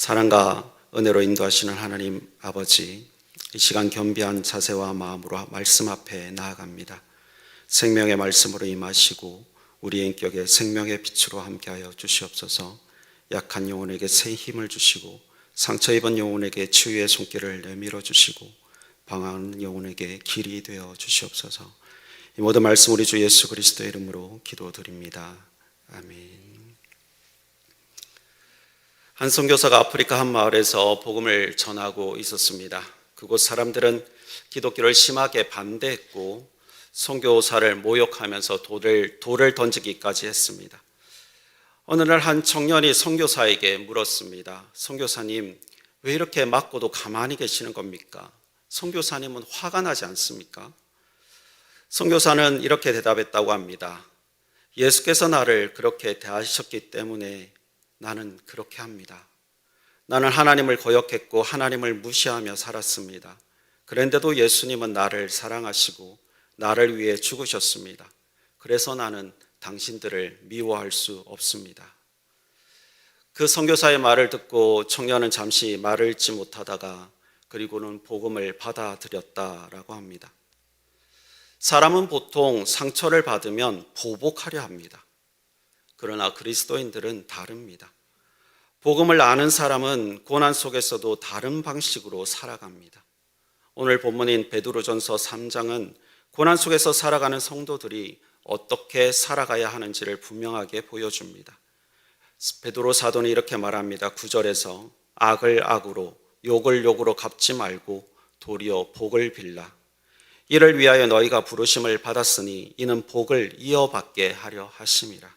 사랑과 은혜로 인도하시는 하나님 아버지, 이 시간 겸비한 자세와 마음으로 말씀 앞에 나아갑니다. 생명의 말씀으로 임하시고 우리 인격에 생명의 빛으로 함께하여 주시옵소서. 약한 영혼에게 새 힘을 주시고 상처 입은 영혼에게 치유의 손길을 내밀어 주시고 방황하는 영혼에게 길이 되어 주시옵소서. 이 모든 말씀 우리 주 예수 그리스도의 이름으로 기도드립니다. 아멘. 한 선교사가 아프리카 한 마을에서 복음을 전하고 있었습니다. 그곳 사람들은 기독교를 심하게 반대했고 선교사를 모욕하면서 돌을 던지기까지 했습니다. 어느 날 한 청년이 선교사에게 물었습니다. 선교사님, 왜 이렇게 맞고도 가만히 계시는 겁니까? 선교사님은 화가 나지 않습니까? 선교사는 이렇게 대답했다고 합니다. 예수께서 나를 그렇게 대하셨기 때문에 나는 그렇게 합니다. 나는 하나님을 거역했고 하나님을 무시하며 살았습니다. 그런데도 예수님은 나를 사랑하시고 나를 위해 죽으셨습니다. 그래서 나는 당신들을 미워할 수 없습니다. 그 선교사의 말을 듣고 청년은 잠시 말을 잇지 못하다가 그리고는 복음을 받아들였다라고 합니다. 사람은 보통 상처를 받으면 보복하려 합니다. 그러나 그리스도인들은 다릅니다. 복음을 아는 사람은 고난 속에서도 다른 방식으로 살아갑니다. 오늘 본문인 베드로전서 3장은 고난 속에서 살아가는 성도들이 어떻게 살아가야 하는지를 분명하게 보여줍니다. 베드로 사도는 이렇게 말합니다. 9절에서 악을 악으로 욕을 욕으로 갚지 말고 도리어 복을 빌라. 이를 위하여 너희가 부르심을 받았으니 이는 복을 이어받게 하려 하심이라.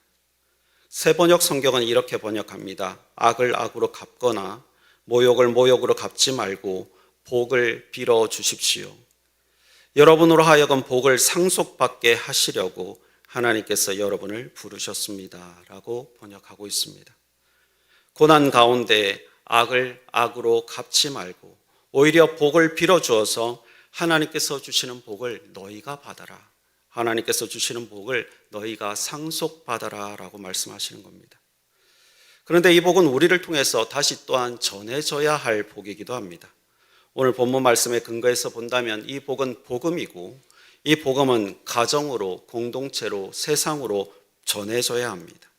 새번역 성경은 이렇게 번역합니다. 악을 악으로 갚거나 모욕을 모욕으로 갚지 말고 복을 빌어 주십시오. 여러분으로 하여금 복을 상속받게 하시려고 하나님께서 여러분을 부르셨습니다. 라고 번역하고 있습니다. 고난 가운데 악을 악으로 갚지 말고 오히려 복을 빌어 주어서 하나님께서 주시는 복을 너희가 받아라. 하나님께서 주시는 복을 너희가 상속받아라 라고 말씀하시는 겁니다. 그런데 이 복은 우리를 통해서 다시 또한 전해져야 할 복이기도 합니다. 오늘 본문 말씀에 근거해서 본다면 이 복은 복음이고 이 복음은 가정으로, 공동체로, 세상으로 전해져야 합니다.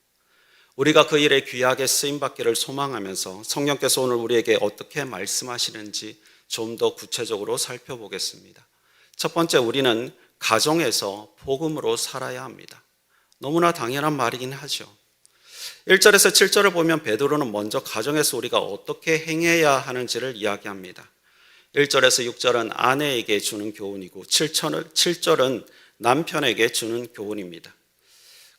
우리가 그 일에 귀하게 쓰임받기를 소망하면서 성령께서 오늘 우리에게 어떻게 말씀하시는지 좀 더 구체적으로 살펴보겠습니다. 첫 번째, 우리는 가정에서 복음으로 살아야 합니다. 너무나 당연한 말이긴 하죠. 1절에서 7절을 보면 베드로는 먼저 가정에서 우리가 어떻게 행해야 하는지를 이야기합니다. 1절에서 6절은 아내에게 주는 교훈이고 7절은 남편에게 주는 교훈입니다.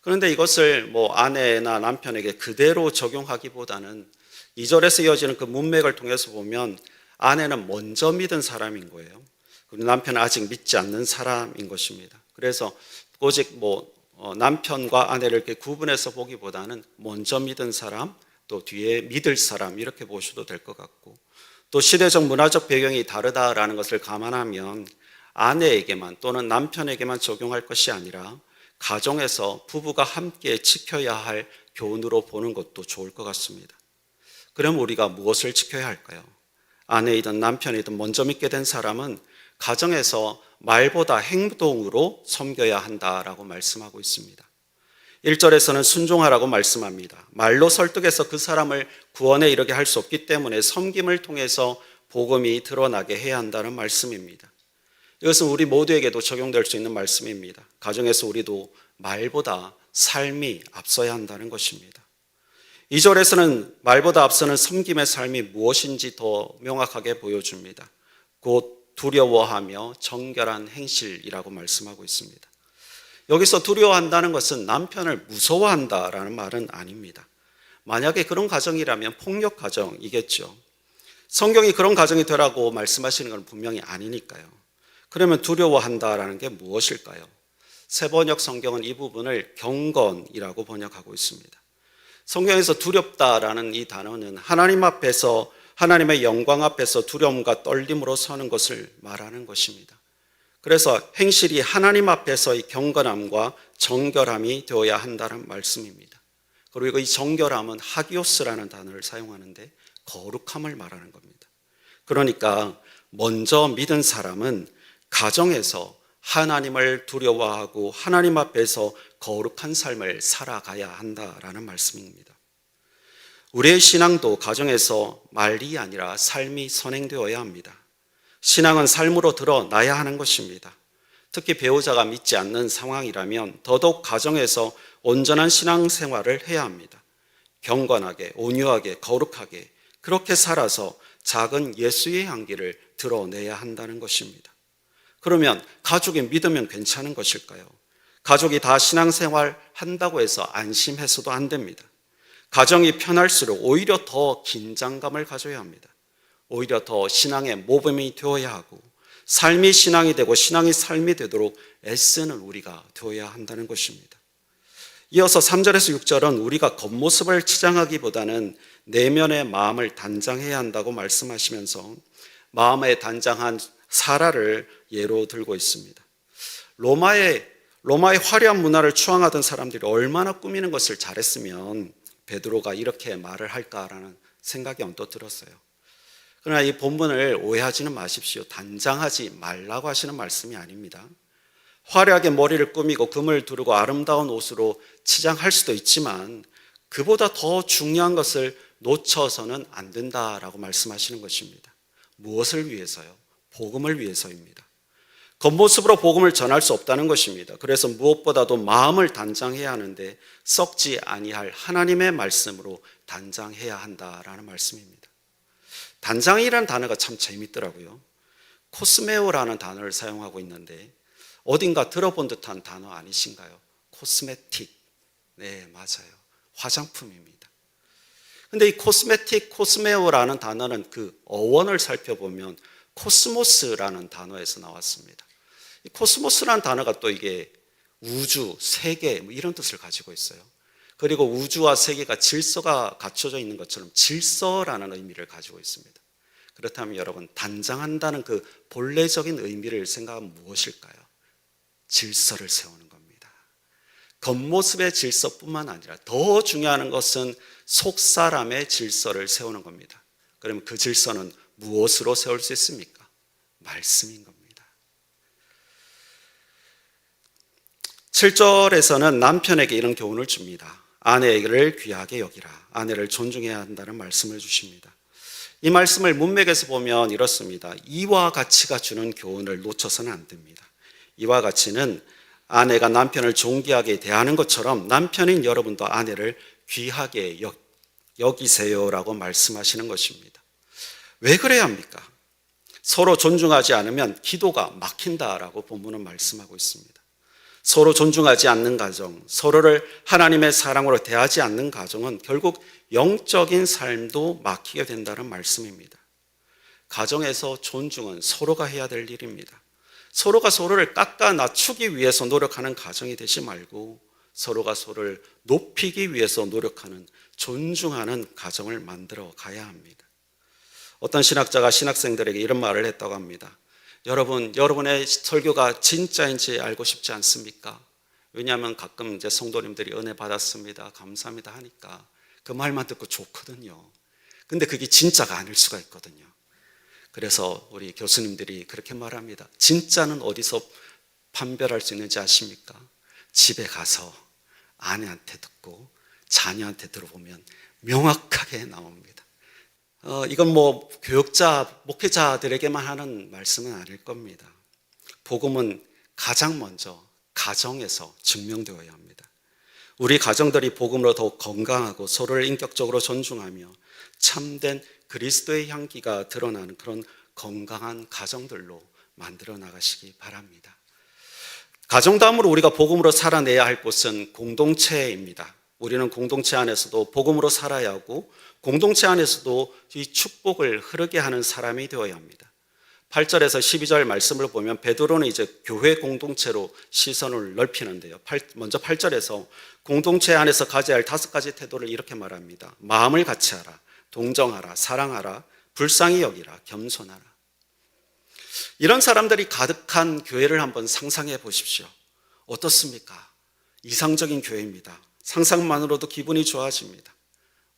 그런데 이것을 아내나 남편에게 그대로 적용하기보다는 2절에서 이어지는 그 문맥을 통해서 보면 아내는 먼저 믿은 사람인 거예요. 그리고 남편은 아직 믿지 않는 사람인 것입니다. 그래서 오직 남편과 아내를 이렇게 구분해서 보기보다는 먼저 믿은 사람, 또 뒤에 믿을 사람 이렇게 보셔도 될 것 같고, 또 시대적 문화적 배경이 다르다라는 것을 감안하면 아내에게만 또는 남편에게만 적용할 것이 아니라 가정에서 부부가 함께 지켜야 할 교훈으로 보는 것도 좋을 것 같습니다. 그럼 우리가 무엇을 지켜야 할까요? 아내이든 남편이든 먼저 믿게 된 사람은 가정에서 말보다 행동으로 섬겨야 한다라고 말씀하고 있습니다. 1절에서는 순종하라고 말씀합니다. 말로 설득해서 그 사람을 구원에 이르게 할 수 없기 때문에 섬김을 통해서 복음이 드러나게 해야 한다는 말씀입니다. 이것은 우리 모두에게도 적용될 수 있는 말씀입니다. 가정에서 우리도 말보다 삶이 앞서야 한다는 것입니다. 2절에서는 말보다 앞서는 섬김의 삶이 무엇인지 더 명확하게 보여줍니다. 곧 두려워하며 정결한 행실이라고 말씀하고 있습니다. 여기서 두려워한다는 것은 남편을 무서워한다라는 말은 아닙니다. 만약에 그런 가정이라면 폭력 가정이겠죠. 성경이 그런 가정이 되라고 말씀하시는 건 분명히 아니니까요. 그러면 두려워한다라는 게 무엇일까요? 새번역 성경은 이 부분을 경건이라고 번역하고 있습니다. 성경에서 두렵다라는 이 단어는 하나님 앞에서 하나님의 영광 앞에서 두려움과 떨림으로 서는 것을 말하는 것입니다. 그래서 행실이 하나님 앞에서의 경건함과 정결함이 되어야 한다는 말씀입니다. 그리고 이 정결함은 하기오스라는 단어를 사용하는데 거룩함을 말하는 겁니다. 그러니까 먼저 믿은 사람은 가정에서 하나님을 두려워하고 하나님 앞에서 거룩한 삶을 살아가야 한다라는 말씀입니다. 우리의 신앙도 가정에서 말이 아니라 삶이 선행되어야 합니다. 신앙은 삶으로 드러나야 하는 것입니다. 특히 배우자가 믿지 않는 상황이라면 더더욱 가정에서 온전한 신앙생활을 해야 합니다. 경건하게, 온유하게, 거룩하게 그렇게 살아서 작은 예수의 향기를 드러내야 한다는 것입니다. 그러면 가족이 믿으면 괜찮은 것일까요? 가족이 다 신앙생활 한다고 해서 안심해서도 안 됩니다. 가정이 편할수록 오히려 더 긴장감을 가져야 합니다. 오히려 더 신앙의 모범이 되어야 하고 삶이 신앙이 되고 신앙이 삶이 되도록 애쓰는 우리가 되어야 한다는 것입니다. 이어서 3절에서 6절은 우리가 겉모습을 치장하기보다는 내면의 마음을 단장해야 한다고 말씀하시면서 마음에 단장한 사라를 예로 들고 있습니다. 로마의 화려한 문화를 추앙하던 사람들이 얼마나 꾸미는 것을 잘했으면 베드로가 이렇게 말을 할까라는 생각이 언뜻 들었어요. 그러나 이 본문을 오해하지는 마십시오. 단장하지 말라고 하시는 말씀이 아닙니다. 화려하게 머리를 꾸미고 금을 두르고 아름다운 옷으로 치장할 수도 있지만 그보다 더 중요한 것을 놓쳐서는 안 된다라고 말씀하시는 것입니다. 무엇을 위해서요? 복음을 위해서입니다. 겉모습으로 복음을 전할 수 없다는 것입니다. 그래서 무엇보다도 마음을 단장해야 하는데 썩지 아니할 하나님의 말씀으로 단장해야 한다라는 말씀입니다. 단장이라는 단어가 참 재밌더라고요. 코스메오라는 단어를 사용하고 있는데 어딘가 들어본 듯한 단어 아니신가요? 코스메틱. 네, 맞아요. 화장품입니다. 근데 이 코스메오라는 단어는 그 어원을 살펴보면 코스모스라는 단어에서 나왔습니다. 이 코스모스라는 단어가 또 이게 우주, 세계 이런 뜻을 가지고 있어요. 그리고 우주와 세계가 질서가 갖춰져 있는 것처럼 질서라는 의미를 가지고 있습니다. 그렇다면 여러분, 단장한다는 그 본래적인 의미를 생각하면 무엇일까요? 질서를 세우는 겁니다. 겉모습의 질서뿐만 아니라 더 중요한 것은 속사람의 질서를 세우는 겁니다. 그러면 그 질서는 무엇으로 세울 수 있습니까? 말씀인 겁니다. 7절에서는 남편에게 이런 교훈을 줍니다. 아내를 귀하게 여기라. 아내를 존중해야 한다는 말씀을 주십니다. 이 말씀을 문맥에서 보면 이렇습니다. 이와 가치가 주는 교훈을 놓쳐서는 안 됩니다. 이와 가치는 아내가 남편을 존귀하게 대하는 것처럼 남편인 여러분도 아내를 귀하게 여기세요라고 말씀하시는 것입니다. 왜 그래야 합니까? 서로 존중하지 않으면 기도가 막힌다라고 본문은 말씀하고 있습니다. 서로 존중하지 않는 가정, 서로를 하나님의 사랑으로 대하지 않는 가정은 결국 영적인 삶도 막히게 된다는 말씀입니다. 가정에서 존중은 서로가 해야 될 일입니다. 서로가 서로를 깎아 낮추기 위해서 노력하는 가정이 되지 말고 서로가 서로를 높이기 위해서 노력하는 존중하는 가정을 만들어 가야 합니다. 어떤 신학자가 신학생들에게 이런 말을 했다고 합니다. 여러분, 여러분의 설교가 진짜인지 알고 싶지 않습니까? 왜냐하면 가끔 이제 성도님들이 은혜 받았습니다, 감사합니다 하니까 그 말만 듣고 좋거든요. 근데 그게 진짜가 아닐 수가 있거든요. 그래서 우리 교수님들이 그렇게 말합니다. 진짜는 어디서 판별할 수 있는지 아십니까? 집에 가서 아내한테 듣고 자녀한테 들어보면 명확하게 나옵니다. 이건 뭐 교육자, 목회자들에게만 하는 말씀은 아닐 겁니다. 복음은 가장 먼저 가정에서 증명되어야 합니다. 우리 가정들이 복음으로 더욱 건강하고 서로를 인격적으로 존중하며 참된 그리스도의 향기가 드러나는 그런 건강한 가정들로 만들어 나가시기 바랍니다. 가정 다음으로 우리가 복음으로 살아내야 할 곳은 공동체입니다. 우리는 공동체 안에서도 복음으로 살아야 하고 공동체 안에서도 이 축복을 흐르게 하는 사람이 되어야 합니다. 8절에서 12절 말씀을 보면 베드로는 이제 교회 공동체로 시선을 넓히는데요. 먼저 8절에서 공동체 안에서 가져야 할 5가지 태도를 이렇게 말합니다. 마음을 같이하라, 동정하라, 사랑하라, 불쌍히 여기라, 겸손하라. 이런 사람들이 가득한 교회를 한번 상상해 보십시오. 어떻습니까? 이상적인 교회입니다. 상상만으로도 기분이 좋아집니다.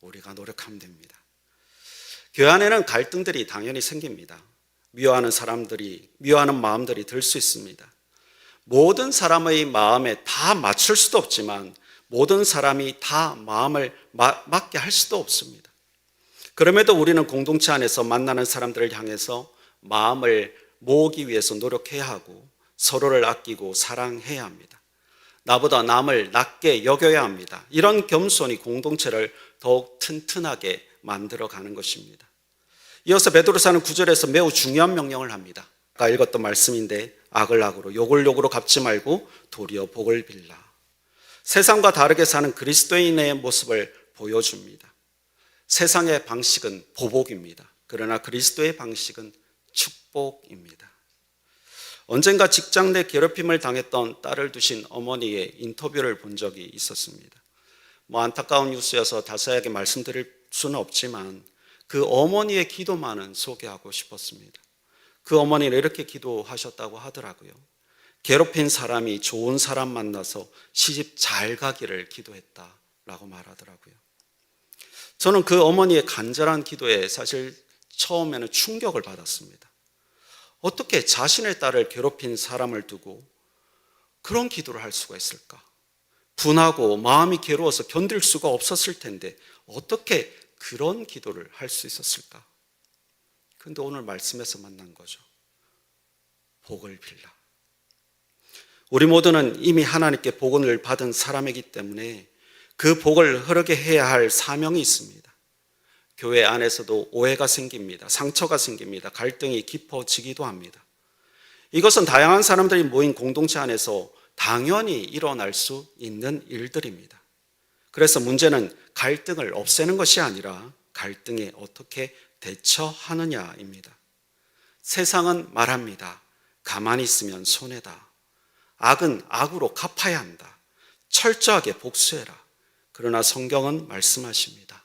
우리가 노력하면 됩니다. 교회 안에는 갈등들이 당연히 생깁니다. 미워하는 마음들이 들 수 있습니다. 모든 사람의 마음에 다 맞출 수도 없지만 모든 사람이 다 마음을 맞게 할 수도 없습니다. 그럼에도 우리는 공동체 안에서 만나는 사람들을 향해서 마음을 모으기 위해서 노력해야 하고 서로를 아끼고 사랑해야 합니다. 나보다 남을 낮게 여겨야 합니다. 이런 겸손이 공동체를 더욱 튼튼하게 만들어가는 것입니다. 이어서 베드로서는 9절에서 매우 중요한 명령을 합니다. 아까 읽었던 말씀인데 악을 악으로 욕을 욕으로 갚지 말고 도리어 복을 빌라. 세상과 다르게 사는 그리스도인의 모습을 보여줍니다. 세상의 방식은 보복입니다. 그러나 그리스도의 방식은 축복입니다. 언젠가 직장 내 괴롭힘을 당했던 딸을 두신 어머니의 인터뷰를 본 적이 있었습니다. 안타까운 뉴스여서 자세하게 말씀드릴 수는 없지만 그 어머니의 기도만은 소개하고 싶었습니다. 그 어머니는 이렇게 기도하셨다고 하더라고요. 괴롭힌 사람이 좋은 사람 만나서 시집 잘 가기를 기도했다라고 말하더라고요. 저는 그 어머니의 간절한 기도에 사실 처음에는 충격을 받았습니다. 어떻게 자신의 딸을 괴롭힌 사람을 두고 그런 기도를 할 수가 있을까? 분하고 마음이 괴로워서 견딜 수가 없었을 텐데 어떻게 그런 기도를 할 수 있었을까? 그런데 오늘 말씀에서 만난 거죠. 복을 빌라. 우리 모두는 이미 하나님께 복을 받은 사람이기 때문에 그 복을 흐르게 해야 할 사명이 있습니다. 교회 안에서도 오해가 생깁니다. 상처가 생깁니다. 갈등이 깊어지기도 합니다. 이것은 다양한 사람들이 모인 공동체 안에서 당연히 일어날 수 있는 일들입니다. 그래서 문제는 갈등을 없애는 것이 아니라 갈등에 어떻게 대처하느냐입니다. 세상은 말합니다. 가만히 있으면 손해다. 악은 악으로 갚아야 한다. 철저하게 복수해라. 그러나 성경은 말씀하십니다.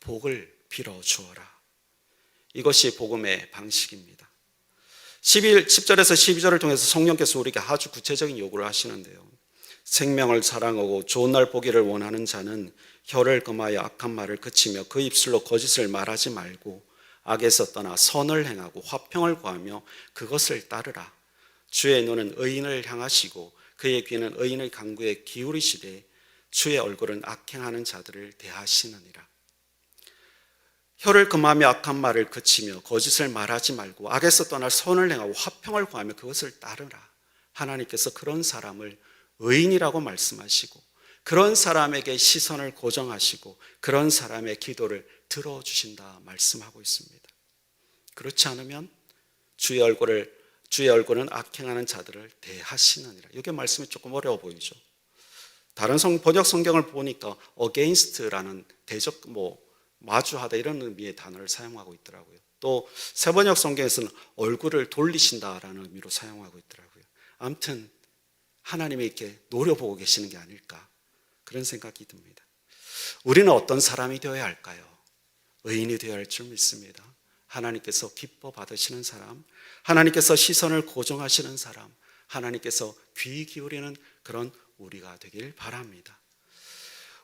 복을 빌어주어라. 이것이 복음의 방식입니다. 10절에서 12절을 통해서 성령께서 우리에게 아주 구체적인 요구를 하시는데요. 생명을 사랑하고 좋은 날 보기를 원하는 자는 혀를 금하여 악한 말을 그치며 그 입술로 거짓을 말하지 말고 악에서 떠나 선을 행하고 화평을 구하며 그것을 따르라. 주의 눈은 의인을 향하시고 그의 귀는 의인의 간구에 기울이시되 주의 얼굴은 악행하는 자들을 대하시느니라. 혀를 금하며 악한 말을 그치며 거짓을 말하지 말고 악에서 떠나 선을 행하고 화평을 구하며 그것을 따르라. 하나님께서 그런 사람을 의인이라고 말씀하시고 그런 사람에게 시선을 고정하시고 그런 사람의 기도를 들어주신다 말씀하고 있습니다. 그렇지 않으면 주의 얼굴은 악행하는 자들을 대하시느니라. 이게 말씀이 조금 어려워 보이죠. 다른 번역 성경을 보니까 against라는 대적 마주하다 이런 의미의 단어를 사용하고 있더라고요. 또 새번역 성경에서는 얼굴을 돌리신다라는 의미로 사용하고 있더라고요. 아무튼 하나님이 이렇게 노려보고 계시는 게 아닐까 그런 생각이 듭니다. 우리는 어떤 사람이 되어야 할까요? 의인이 되어야 할 줄 믿습니다. 하나님께서 기뻐 받으시는 사람, 하나님께서 시선을 고정하시는 사람, 하나님께서 귀 기울이는 그런 우리가 되길 바랍니다.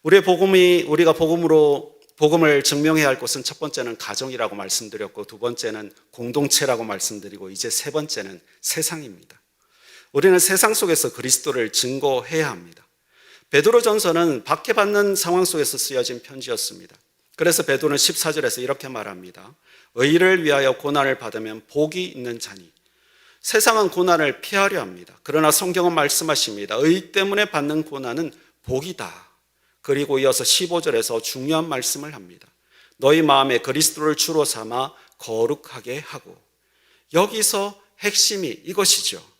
우리가 복음을 증명해야 할 것은 첫 번째는 가정이라고 말씀드렸고 두 번째는 공동체라고 말씀드리고 이제 세 번째는 세상입니다. 우리는 세상 속에서 그리스도를 증거해야 합니다. 베드로전서는 박해받는 상황 속에서 쓰여진 편지였습니다. 그래서 베드로는 14절에서 이렇게 말합니다. 의를 위하여 고난을 받으면 복이 있는 자니 세상은 고난을 피하려 합니다. 그러나 성경은 말씀하십니다. 의 때문에 받는 고난은 복이다. 그리고 이어서 15절에서 중요한 말씀을 합니다. 너희 마음에 그리스도를 주로 삼아 거룩하게 하고 여기서 핵심이 이것이죠.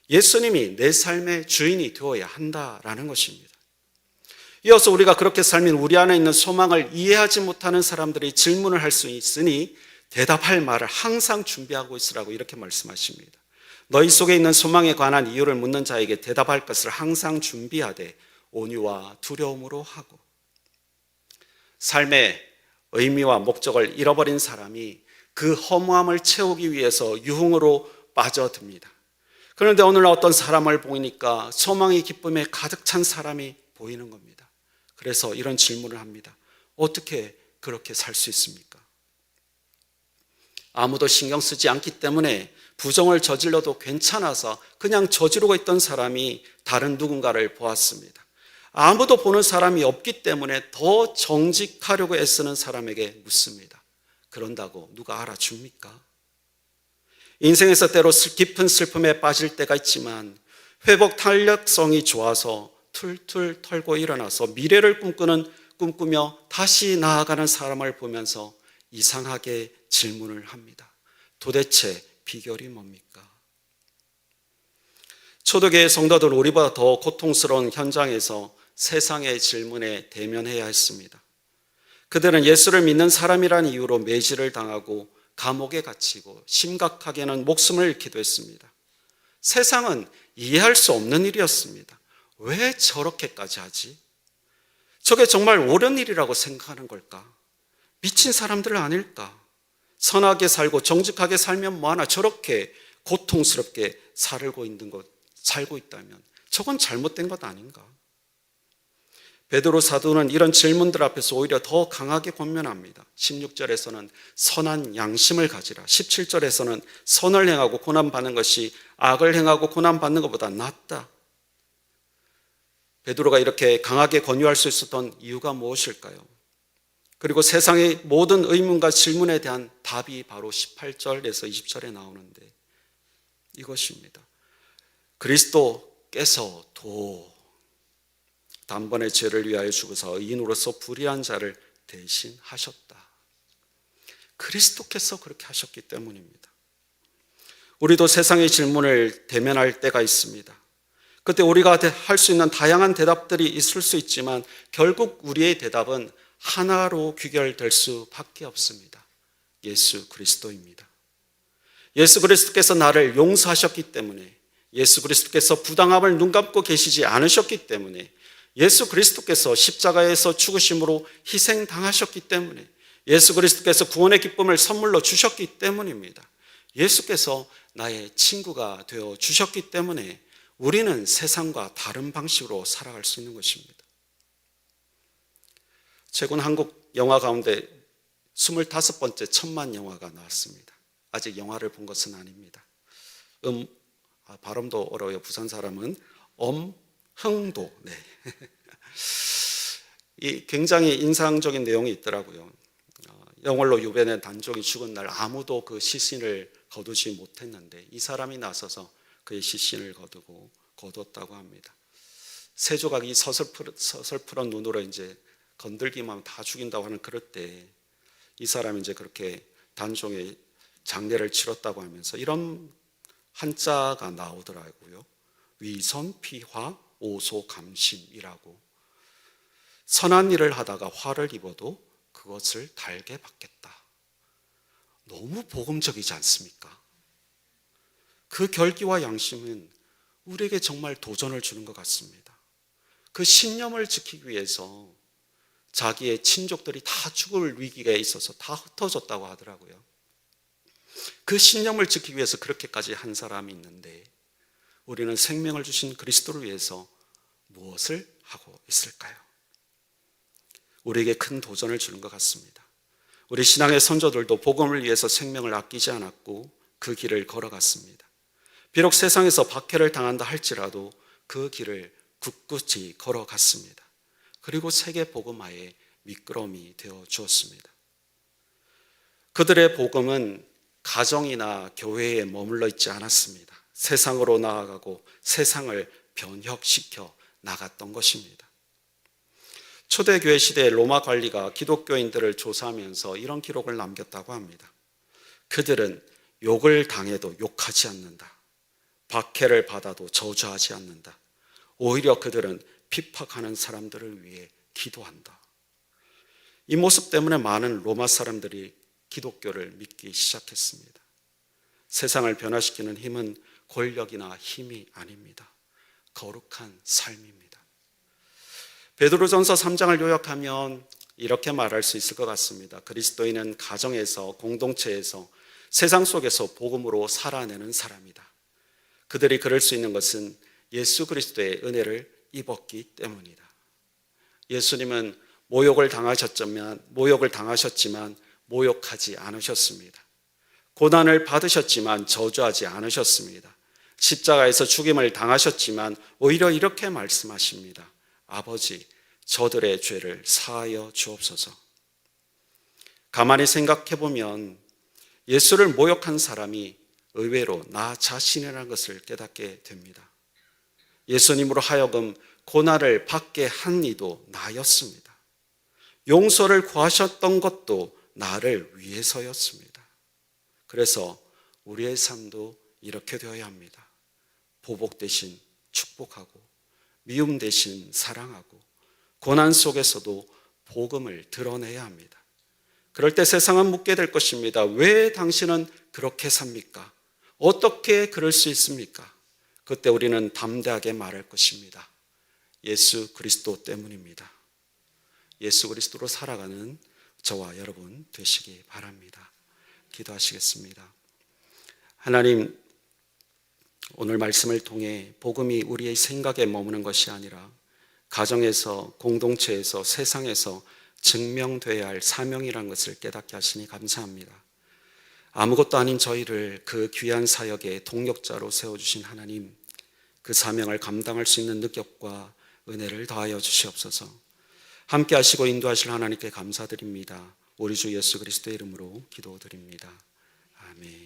예수님이 내 삶의 주인이 되어야 한다라는 것입니다. 이어서 우리가 그렇게 살면 우리 안에 있는 소망을 이해하지 못하는 사람들이 질문을 할 수 있으니 대답할 말을 항상 준비하고 있으라고 이렇게 말씀하십니다. 너희 속에 있는 소망에 관한 이유를 묻는 자에게 대답할 것을 항상 준비하되 온유와 두려움으로 하고. 삶의 의미와 목적을 잃어버린 사람이 그 허무함을 채우기 위해서 유흥으로 빠져듭니다. 그런데 오늘 어떤 사람을 보니까 소망이 기쁨에 가득 찬 사람이 보이는 겁니다. 그래서 이런 질문을 합니다. 어떻게 그렇게 살 수 있습니까? 아무도 신경 쓰지 않기 때문에 부정을 저질러도 괜찮아서 그냥 저지르고 있던 사람이 다른 누군가를 보았습니다. 아무도 보는 사람이 없기 때문에 더 정직하려고 애쓰는 사람에게 묻습니다. 그런다고 누가 알아줍니까? 인생에서 때로 깊은 슬픔에 빠질 때가 있지만 회복 탄력성이 좋아서 툴툴 털고 일어나서 미래를 꿈꾸며 다시 나아가는 사람을 보면서 이상하게 질문을 합니다. 도대체 비결이 뭡니까? 초대교회 성도들 우리보다 더 고통스러운 현장에서 세상의 질문에 대면해야 했습니다. 그들은 예수를 믿는 사람이라는 이유로 매질을 당하고 감옥에 갇히고 심각하게는 목숨을 잃기도 했습니다. 세상은 이해할 수 없는 일이었습니다. 왜 저렇게까지 하지? 저게 정말 옳은 일이라고 생각하는 걸까? 미친 사람들 아닐까? 선하게 살고 정직하게 살면 뭐하나 저렇게 고통스럽게 살고 있다면 저건 잘못된 것 아닌가? 베드로 사도는 이런 질문들 앞에서 오히려 더 강하게 권면합니다. 16절에서는 선한 양심을 가지라. 17절에서는 선을 행하고 고난받는 것이 악을 행하고 고난받는 것보다 낫다. 베드로가 이렇게 강하게 권유할 수 있었던 이유가 무엇일까요? 그리고 세상의 모든 의문과 질문에 대한 답이 바로 18절에서 20절에 나오는데 이것입니다. 그리스도께서도 단번에 죄를 위하여 죽으사 의인으로서 불의한 자를 대신하셨다. 그리스도께서 그렇게 하셨기 때문입니다. 우리도 세상의 질문을 대면할 때가 있습니다. 그때 우리가 할 수 있는 다양한 대답들이 있을 수 있지만 결국 우리의 대답은 하나로 귀결될 수밖에 없습니다. 예수 그리스도입니다. 예수 그리스도께서 나를 용서하셨기 때문에, 예수 그리스도께서 부당함을 눈감고 계시지 않으셨기 때문에, 예수 그리스도께서 십자가에서 죽으심으로 희생당하셨기 때문에, 예수 그리스도께서 구원의 기쁨을 선물로 주셨기 때문입니다. 예수께서 나의 친구가 되어 주셨기 때문에 우리는 세상과 다른 방식으로 살아갈 수 있는 것입니다. 최근 한국 영화 가운데 25번째 천만 영화가 나왔습니다. 아직 영화를 본 것은 아닙니다. 발음도 어려워요. 부산 사람은 흥도. 네. 이 굉장히 인상적인 내용이 있더라고요. 영월로 유배된 단종이 죽은 날 아무도 그 시신을 거두지 못했는데 이 사람이 나서서 그의 시신을 거뒀다고 합니다. 세조각이 서슬프런 눈으로 이제 건들기만 하면 다 죽인다고 하는 그럴 때 이 사람이 이제 그렇게 단종의 장례를 치렀다고 하면서 이런 한자가 나오더라고요. 위선피화 오소감심이라고. 선한 일을 하다가 화를 입어도 그것을 달게 받겠다. 너무 복음적이지 않습니까? 그 결기와 양심은 우리에게 정말 도전을 주는 것 같습니다. 그 신념을 지키기 위해서 자기의 친족들이 다 죽을 위기에 있어서 다 흩어졌다고 하더라고요. 그 신념을 지키기 위해서 그렇게까지 한 사람이 있는데 우리는 생명을 주신 그리스도를 위해서 무엇을 하고 있을까요? 우리에게 큰 도전을 주는 것 같습니다. 우리 신앙의 선조들도 복음을 위해서 생명을 아끼지 않았고 그 길을 걸어갔습니다. 비록 세상에서 박해를 당한다 할지라도 그 길을 굳굳이 걸어갔습니다. 그리고 세계 복음화의 미끄럼이 되어 주었습니다. 그들의 복음은 가정이나 교회에 머물러 있지 않았습니다. 세상으로 나아가고 세상을 변혁시켜 나갔던 것입니다. 초대교회 시대의 로마 관리가 기독교인들을 조사하면서 이런 기록을 남겼다고 합니다. 그들은 욕을 당해도 욕하지 않는다. 박해를 받아도 저주하지 않는다. 오히려 그들은 핍박하는 사람들을 위해 기도한다. 이 모습 때문에 많은 로마 사람들이 기독교를 믿기 시작했습니다. 세상을 변화시키는 힘은 권력이나 힘이 아닙니다. 거룩한 삶입니다. 베드로전서 3장을 요약하면 이렇게 말할 수 있을 것 같습니다. 그리스도인은 가정에서, 공동체에서, 세상 속에서 복음으로 살아내는 사람이다. 그들이 그럴 수 있는 것은 예수 그리스도의 은혜를 입었기 때문이다. 예수님은 모욕을 당하셨지만 모욕하지 않으셨습니다. 고난을 받으셨지만 저주하지 않으셨습니다. 십자가에서 죽임을 당하셨지만 오히려 이렇게 말씀하십니다. 아버지, 저들의 죄를 사하여 주옵소서. 가만히 생각해 보면 예수를 모욕한 사람이 의외로 나 자신이라는 것을 깨닫게 됩니다. 예수님으로 하여금 고난을 받게 한 이도 나였습니다. 용서를 구하셨던 것도 나를 위해서였습니다. 그래서 우리의 삶도 이렇게 되어야 합니다. 보복 대신 축복하고 미움 대신 사랑하고 고난 속에서도 복음을 드러내야 합니다. 그럴 때 세상은 묻게 될 것입니다. 왜 당신은 그렇게 삽니까? 어떻게 그럴 수 있습니까? 그때 우리는 담대하게 말할 것입니다. 예수 그리스도 때문입니다. 예수 그리스도로 살아가는 저와 여러분 되시기 바랍니다. 기도하시겠습니다. 하나님, 오늘 말씀을 통해 복음이 우리의 생각에 머무는 것이 아니라 가정에서, 공동체에서, 세상에서 증명되어야 할 사명이라는 것을 깨닫게 하시니 감사합니다. 아무것도 아닌 저희를 그 귀한 사역의 동력자로 세워주신 하나님, 그 사명을 감당할 수 있는 능력과 은혜를 더하여 주시옵소서. 함께 하시고 인도하실 하나님께 감사드립니다. 우리 주 예수 그리스도의 이름으로 기도드립니다. 아멘.